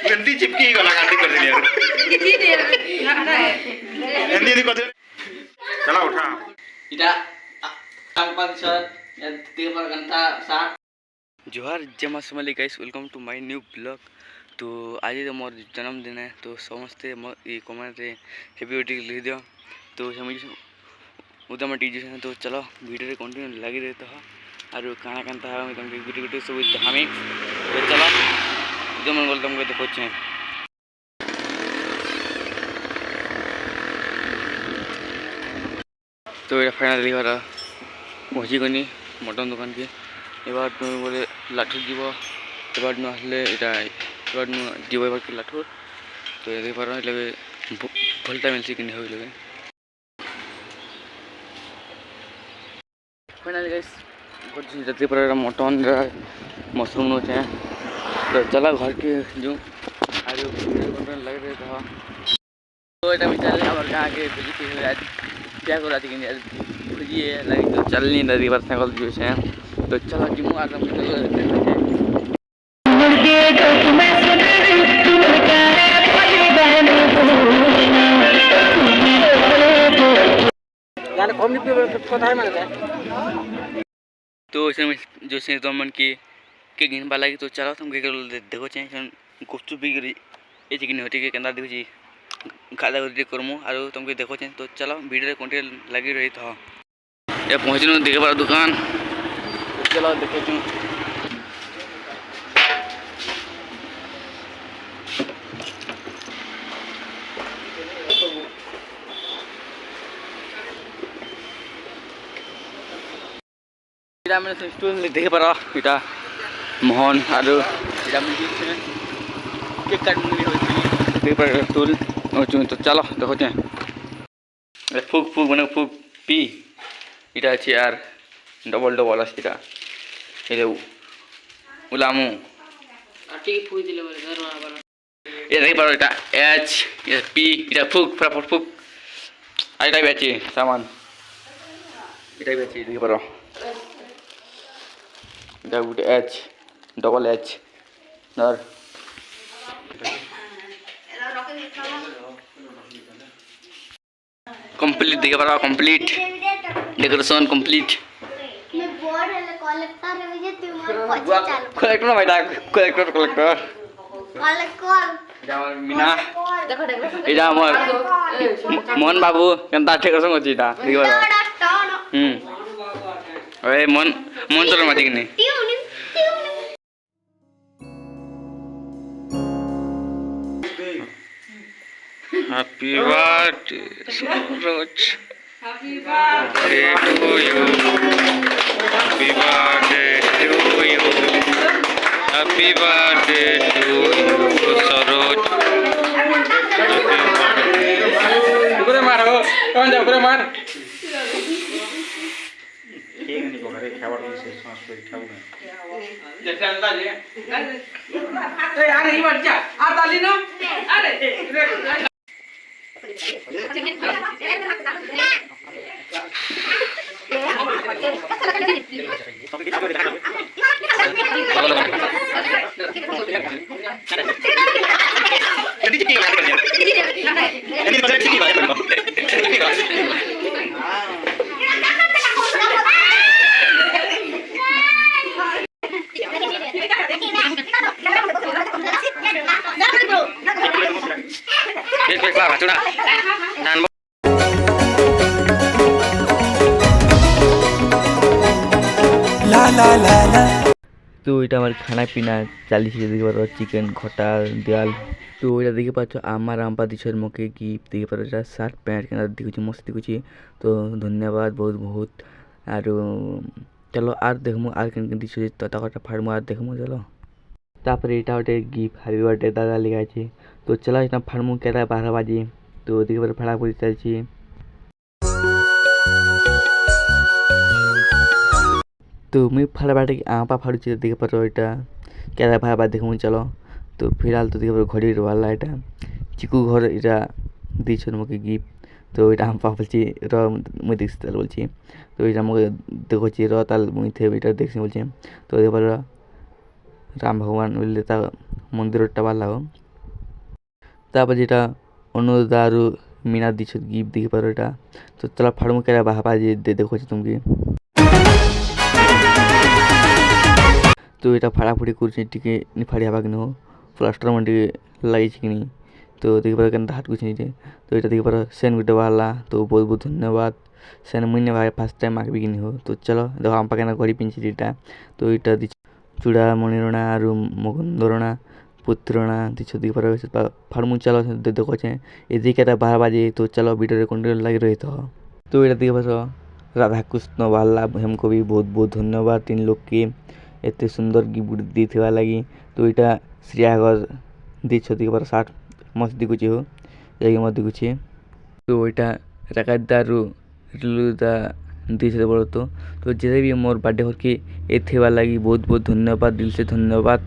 गंदी चिपकी वाला काटी कर दिया हिंदी नहीं कहते चला उठा इटा तंपा शर्ट या तेपर घंटा साथ जोहार जमा समली guys welcome to my new blog. तो आज तो मोर जन्मदिन है तो समस्ते ये कमेंट रे हैप्पी बर्थडे लिख दियो। तो समझ उदा मैं टीजे तो चलो वीडियो रे कंटिन्यू लगी रहता है और काना कांता है मैं तुमके गुटी गुटी सब धामी तो चलो जो मन बोल तुमको देखो छे। तो ये फाइनली वाला पहुँची गनी मटन दुकान के এবার তুমি বলে লাঠুর দিব এবার নু আসলে এটা এবার নু দিব এবার কি লাঠুর তো এদিকে পারো লাগে ভোল্টা মিলছি কিনে হই লাগে ফাইনালি गाइस कुछ जल्दी पर मटन मशरूम नो है तो चला घर के जो आज कंटेंट लग रहे था तो এটা আমি चल আমার कहां के भुजी के आज क्या करा थी कि आज भुजी लगी तो चल नहीं नदी पर साइकिल जो है तो चलो जिमू आराम से तो जो से तो मन की के गिन बाला की तो चलो तुम के देखो चाहिए गुपचुप भी ए चिकन होती के केंदा देखो जी खादा कर करमु और तुमके देखो चाहिए तो चलो वीडियो कंटेंट लगी रही था ये पहुंचनो देखे बार दुकान चलो देखे छू मैंने स्टूल देखे पारा इटा मोहन और केक काट देखे पारा स्टूल तो चलो देखो छे फूक फूक मैंने फूक पी इटा अच्छी यार डबल डबल आसता ये उलामू ठीक फुई दिले बोले घर वाला ये देखि पारो এটা एच ये पी এটা फुक फटाफट फुक आइटा बेची सामान এটা बेची देखि पारो এটা গুড एच डबल एच नर कंप्लीट देखि पारो कंप्लीट डेकोरेशन कंप्लीट कलेक्टर ना बेटा कलेक्टर जामर मीना ए जामर मोहन बाबू केनता डेकोरेशन होची ता देखि बा ओए मन चलो माटी किने happy birthday Saroj happy birthday to you happy birthday to you happy birthday to you Saroj ऊपर मारो कौन जा ऊपर मार केक नहीं पकड़े खावर में से सांस पे खाऊ ना जैसे अंदा ले ए यार ही मत जा आ ताली ना अरे तो এটা আমার খানা পিনা চালিয়েছে দেখতে পারো চিকেন খটা ডাল তো এটা দেখে পাচ্ছ আমার আম্পা দিছর মুখে গিফট দেখে পারো এটা শার্ট প্যান্ট কেনা দেখুছি মস্ত দেখুছি তো ধন্যবাদ বহুত বহুত আর চলো আর দেখমু আর কেন কেন দিছর তো টাকাটা ফাড়মু আর দেখমু চলো তারপরে এটা ওটা গিফট হ্যাপি বার্থডে দাদা লেখা আছে তো চলো এটা ফাড়মু কেটা 12 বাজে তো দেখে পারো ফাড়া করে চাইছি तो मैं फाड़ा बाटे आपा फाड़ू देखे पारो এটা क्या भाई देखो चलो तो फिलहाल तो देखे घड़ी वाला এটা चिकू घर এটা দিয়েছিল আমাকে গিফট তো এটা আম্পা বলছি র মুই দেখছি তাহলে বলছি, তো এটা আমাকে দেখছি র তাহলে মুই এটা দেখছি বলছি। তো এবার রাম ভগবান বললে তা মন্দিরটা ভালো লাগো। তারপর যেটা অনুদা আর মিনা দিচ্ছ গিফট দিতে পারো এটা, তো চলো ফাড়মু কেরা বাহা যে দেখছি তুমি। তো এটা ফাড়াফুড়ি করছি টিকে ফাড়ি হবা কিনো প্লাস্টার মানে লাগিয়েছি কিনি, তো দেখি পারো কেন হাট করছি নিজে। তো এটা দেখি পারো সেন গুটে বাহালা, তো বহুত বহুত ধন্যবাদ। সেন মুই না ভাই ফার্স্ট টাইম আঁকবি কিনি হো। তো চলো দেখো আম্পা কেন ঘড়ি পিনছি এটা, তো এটা দিচ্ছি চূড়া মণিরণা আর মকন্দরণা পুত্রণা দিচ্ছ দিকে পারো ফার্মু চলো দেখছে এদিকে একটা 12 বাজে। তো চলো ভিডিওরে কন্টিনিউ লাগে রইতে হয়। তো এটা দিকে পারো রাধাকৃষ্ণ বাল্লা হেমকবি বহুত বহুত ধন্যবাদ 3 লোককে এতে সুন্দর গিফট দিয়েଥିବା লাগি। তো এটা শ্রেয়াগর দিচ্ছ দিকে পারো 60 মস্ত দিগুছি হো ଯାଇକି মত দিগুছি। তো ওইটা রাকাদারু রিলুদা দিয়েছে বলো। তো যেটা भी মোর বার্থডে হরকে এ থেবার লাগি বহুত বহুত ধন্যবাদ, দিল से ধন্যবাদ।